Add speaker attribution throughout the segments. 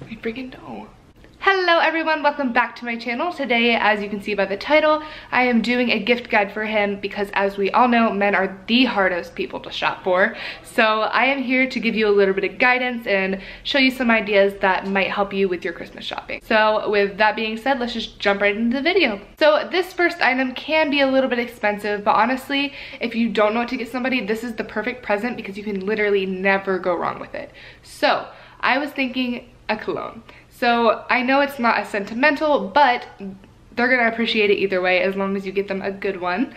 Speaker 1: I freaking know. Hello everyone, welcome back to my channel. Today, as you can see by the title, I am doing a gift guide for him because, as we all know, men are the hardest people to shop for. So I am here to give you a little bit of guidance and show you some ideas that might help you with your Christmas shopping. So with that being said, let's just jump right into the video. So this first item can be a little bit expensive, but honestly, if you don't know what to get somebody, this is the perfect present because you can literally never go wrong with it. So I was thinking a cologne. So I know it's not as sentimental, but they're gonna appreciate it either way as long as you get them a good one.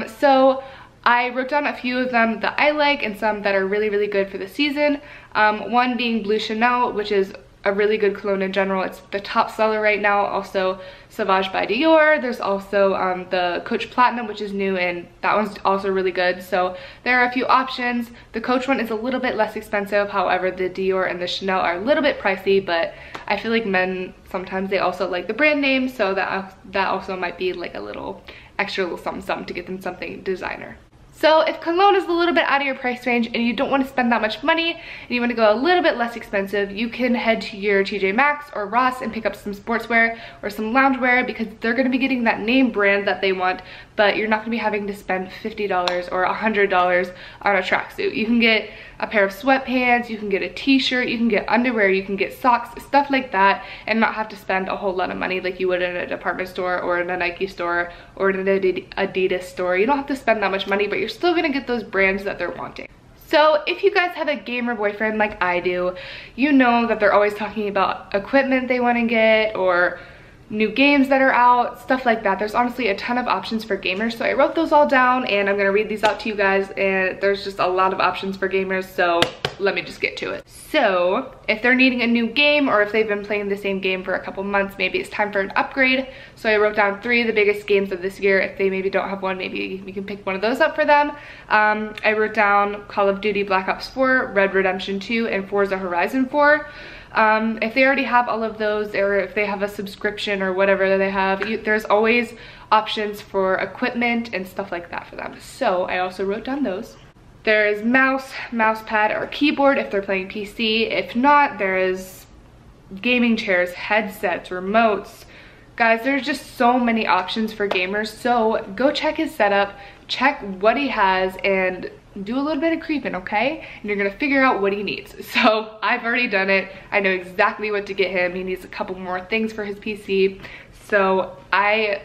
Speaker 1: So I wrote down a few of them that I like and some that are really, really good for the season. One being Bleu Chanel, which is a really good cologne in general. It's the top seller right now. Also Sauvage by Dior. There's also the Coach Platinum, which is new, and that one's also really good. So there are a few options. The Coach one is a little bit less expensive. However, the Dior and the Chanel are a little bit pricey, but I feel like men, sometimes they also like the brand name, so that also might be like a little extra little something to get them something designer. So if cologne is a little bit out of your price range and you don't want to spend that much money and you want to go a little bit less expensive, you can head to your TJ Maxx or Ross and pick up some sportswear or some loungewear because they're going to be getting that name brand that they want, but you're not going to be having to spend $50 or $100 on a tracksuit. You can get a pair of sweatpants, you can get a t-shirt, you can get underwear, you can get socks, stuff like that, and not have to spend a whole lot of money like you would in a department store or in a Nike store or in an Adidas store. You don't have to spend that much money, but you're still gonna get those brands that they're wanting. So if you guys have a gamer boyfriend like I do, you know that they're always talking about equipment they want to get or new games that are out, stuff like that. There's honestly a ton of options for gamers, so I wrote those all down and I'm gonna read these out to you guys, and there's just a lot of options for gamers, so let me just get to it. So if they're needing a new game or if they've been playing the same game for a couple months, maybe it's time for an upgrade. So I wrote down 3 of the biggest games of this year. If they maybe don't have one, maybe we can pick one of those up for them. I wrote down Call of Duty Black Ops 4, Red Redemption 2, and Forza Horizon 4. If they already have all of those, or if they have a subscription or whatever they have, there's always options for equipment and stuff like that for them. So I also wrote down those. There is mouse pad, or keyboard if they're playing PC. If not, there is gaming chairs, headsets, remotes. Guys, there's just so many options for gamers, so go check his setup, check what he has, and do a little bit of creeping, okay? And you're gonna figure out what he needs. So I've already done it. I know exactly what to get him. He needs a couple more things for his PC. So I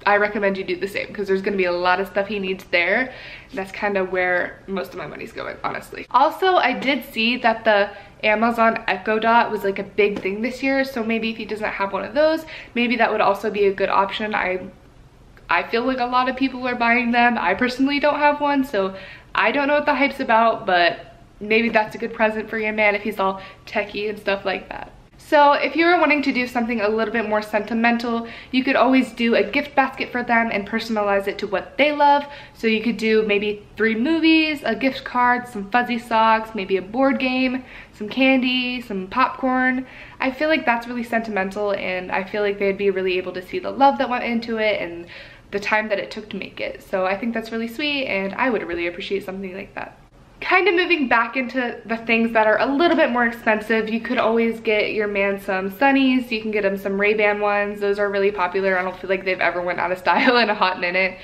Speaker 1: recommend you do the same because there's gonna be a lot of stuff he needs there. And that's kind of where most of my money's going, honestly. Also, I did see that the Amazon Echo Dot was like a big thing this year. So maybe if he doesn't have one of those, maybe that would also be a good option. I feel like a lot of people are buying them. I personally don't have one, so I don't know what the hype's about, but maybe that's a good present for your man if he's all techie and stuff like that. So if you were wanting to do something a little bit more sentimental, you could always do a gift basket for them and personalize it to what they love. So you could do maybe 3 movies, a gift card, some fuzzy socks, maybe a board game, some candy, some popcorn. I feel like that's really sentimental, and I feel like they'd be really able to see the love that went into it and the time that it took to make it. So I think that's really sweet, and I would really appreciate something like that. Kind of moving back into the things that are a little bit more expensive, you could always get your man some sunnies. You can get him some Ray-Ban ones. Those are really popular. I don't feel like they've ever went out of style in a hot minute.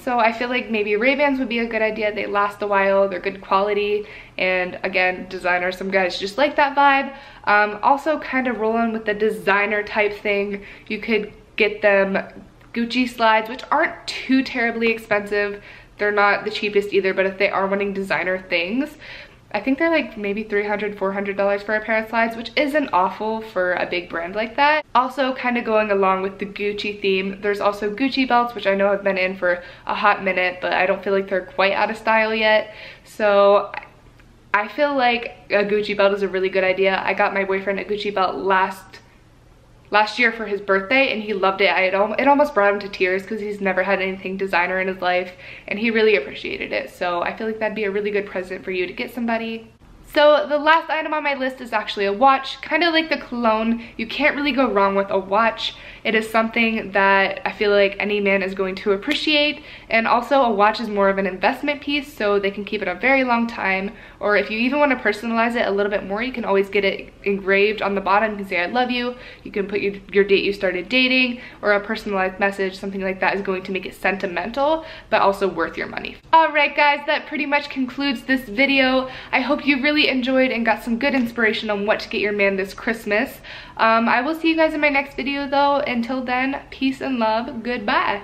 Speaker 1: So I feel like maybe Ray-Bans would be a good idea. They last a while, they're good quality, and again, designer, some guys just like that vibe. Also kind of rolling with the designer type thing, you could get them Gucci slides, which aren't too terribly expensive. They're not the cheapest either, but if they are wanting designer things, I think they're like maybe $300, $400 for a pair of slides, which isn't awful for a big brand like that. Also, kind of going along with the Gucci theme, there's also Gucci belts, which I know have been in for a hot minute, but I don't feel like they're quite out of style yet. So I feel like a Gucci belt is a really good idea. I got my boyfriend a Gucci belt last year for his birthday, and he loved it. It almost brought him to tears because he's never had anything designer in his life, and he really appreciated it. So I feel like that'd be a really good present for you to get somebody. So the last item on my list is actually a watch, kind of like the cologne. You can't really go wrong with a watch. It is something that I feel like any man is going to appreciate, and also a watch is more of an investment piece, so they can keep it a very long time. Or if you even want to personalize it a little bit more, you can always get it engraved on the bottom. You can say I love you, you can put your date you started dating, or a personalized message. Something like that is going to make it sentimental but also worth your money. Alright guys, that pretty much concludes this video. I hope you really enjoyed and got some good inspiration on what to get your man this Christmas. I will see you guys in my next video though. Until then, peace and love. Goodbye.